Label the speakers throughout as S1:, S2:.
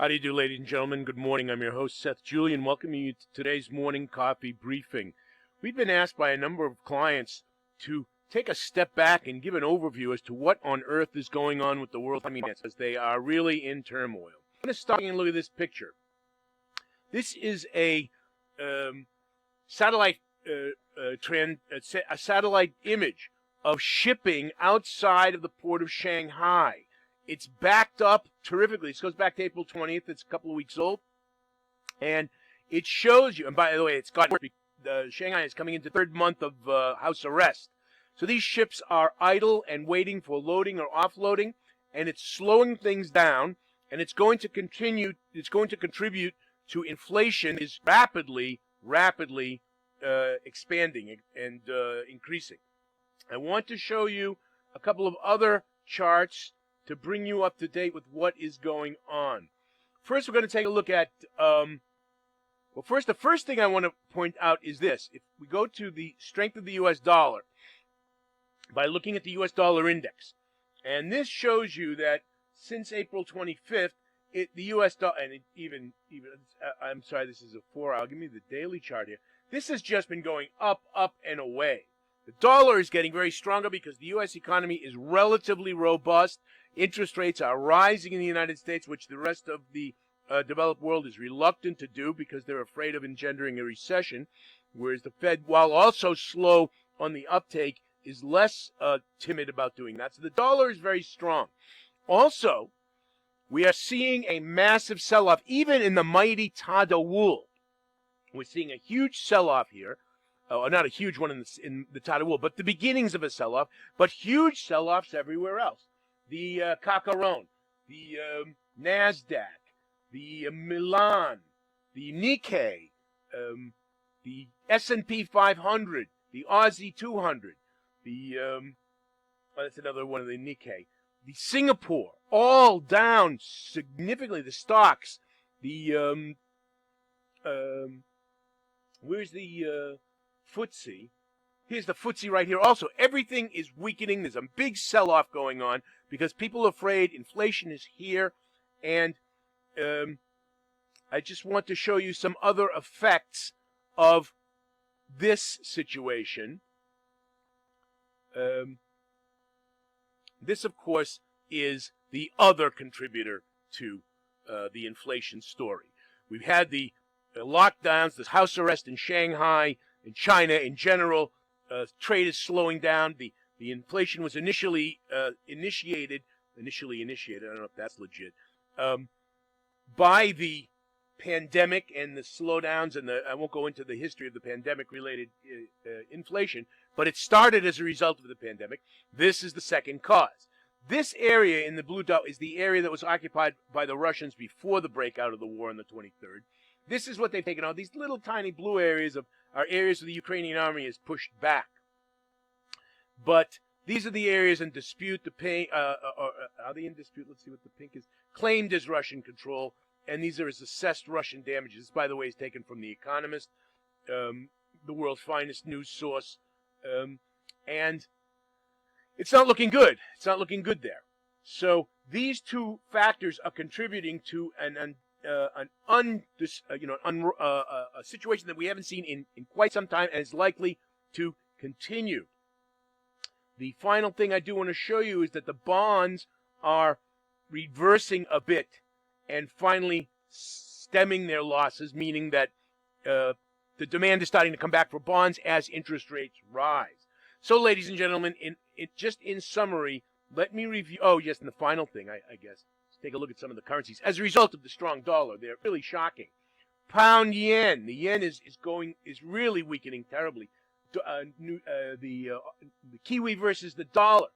S1: How do you do, ladies and gentlemen? Good morning. I'm your host, Seth Julian, welcoming you to today's morning coffee briefing. We've been asked by a number of clients to take a step back and give an overview as to what on earth is going on with the world economy as they are really in turmoil. I'm going to start and look at this picture. This is a satellite satellite image of shipping outside of the port of Shanghai. It's backed up terrifically. This goes back to April 20th. It's a couple of weeks old. And it shows you, and by the way, it's got Shanghai is coming into the third month of house arrest. So these ships are idle and waiting for loading or offloading, and it's slowing things down, and it's going to contribute to inflation is rapidly expanding and increasing. I want to show you a couple of other charts to bring you up to date with what is going on. First, we're going to take a look at, the first thing I want to point out is this. If we go to the strength of the U.S. dollar by looking at the U.S. dollar index, and this shows you that since April 25th, the U.S. dollar, and I'm sorry, this is a 4-hour. Give me the daily chart here. This has just been going up, and away. The dollar is getting very stronger because the U.S. economy is relatively robust. Interest rates are rising in the United States, which the rest of the developed world is reluctant to do because they're afraid of engendering a recession, whereas the Fed, while also slow on the uptake, is less timid about doing that. So the dollar is very strong. Also, we are seeing a massive sell-off, even in the mighty Tadawul. We're seeing a huge sell-off here. Not a huge one in the Tadawul, but the beginnings of a sell-off, but huge sell-offs everywhere else. The Kakaron, the NASDAQ, the Milan, the Nikkei, the S&P 500, the Aussie 200, that's another one of the Nikkei, the Singapore, all down significantly. The stocks, where's the FTSE? Here's the FTSE right here. Also, everything is weakening. There's a big sell-off going on because people are afraid inflation is here. And I just want to show you some other effects of this situation. This, of course, is the other contributor to the inflation story. We've had the lockdowns, the house arrest in Shanghai, in China in general. Trade is slowing down. The inflation was initially initiated. I don't know if that's legit. By the pandemic and the slowdowns, and I won't go into the history of the pandemic-related inflation, but it started as a result of the pandemic. This is the second cause. This area in the blue dot is the area that was occupied by the Russians before the breakout of the war on the 23rd. This is what they've taken out. These little tiny blue areas are areas where the Ukrainian army is pushed back. But these are the areas in dispute. Are they in dispute? Let's see what the pink is. Claimed as Russian control, and these are as assessed Russian damages. This, by the way, is taken from The Economist, the world's finest news source. And it's not looking good. It's not looking good there. So these two factors are contributing to a situation that we haven't seen in quite some time and is likely to continue. The final thing I do want to show you is that the bonds are reversing a bit and finally stemming their losses, meaning that the demand is starting to come back for bonds as interest rates rise. So, ladies and gentlemen, just in summary, let me review. Oh, yes, and the final thing, I guess. Take a look at some of the currencies. As a result of the strong dollar, they're really shocking. Pound yen. The yen is really weakening terribly. The Kiwi versus the dollar.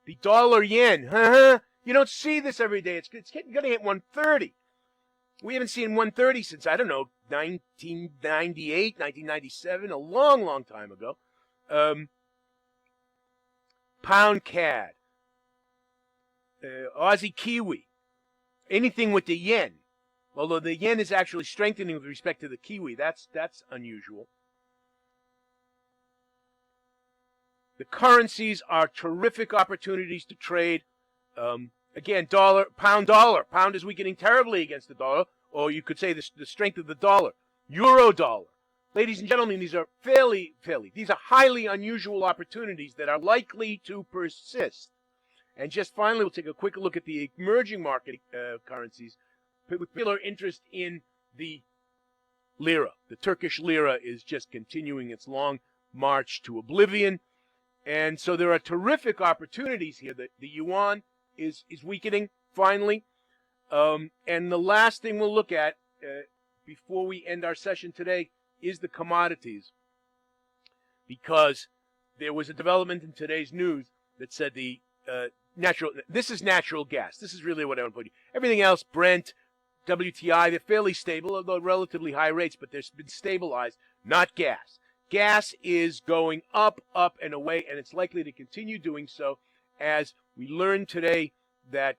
S1: The dollar yen. You don't see this every day. It's going to hit 130. We haven't seen 130 since, I don't know, 1998, 1997, a long, long time ago. Pound CAD. Aussie Kiwi. Anything with the yen, although the yen is actually strengthening with respect to the Kiwi, that's unusual. The currencies are terrific opportunities to trade. Again, dollar, pound dollar. Pound is weakening terribly against the dollar, or you could say the strength of the dollar. Euro dollar. Ladies and gentlemen, these are these are highly unusual opportunities that are likely to persist. And just finally, we'll take a quick look at the emerging market currencies with particular interest in the lira. The Turkish lira is just continuing its long march to oblivion. And so there are terrific opportunities here. The yuan is weakening, finally. And the last thing we'll look at before we end our session today is the commodities. Because there was a development in today's news that said this is natural gas. This is really what I want to put you. Everything else, Brent, WTI, they're fairly stable, although relatively high rates, but they've been stabilized, not gas. Gas is going up, and away, and it's likely to continue doing so as we learned today that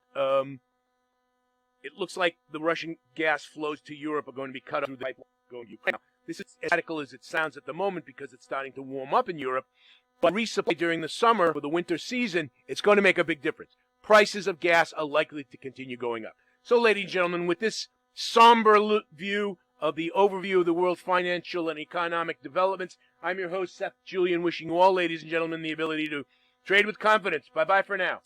S1: it looks like the Russian gas flows to Europe are going to be cut off through the pipeline going to Ukraine. Now, this is as radical as it sounds at the moment because it's starting to warm up in Europe, but resupply during the summer for the winter season, it's going to make a big difference. Prices of gas are likely to continue going up. So, ladies and gentlemen, with this somber view of the overview of the world's financial and economic developments, I'm your host, Seth Julian, wishing you all, ladies and gentlemen, the ability to trade with confidence. Bye-bye for now.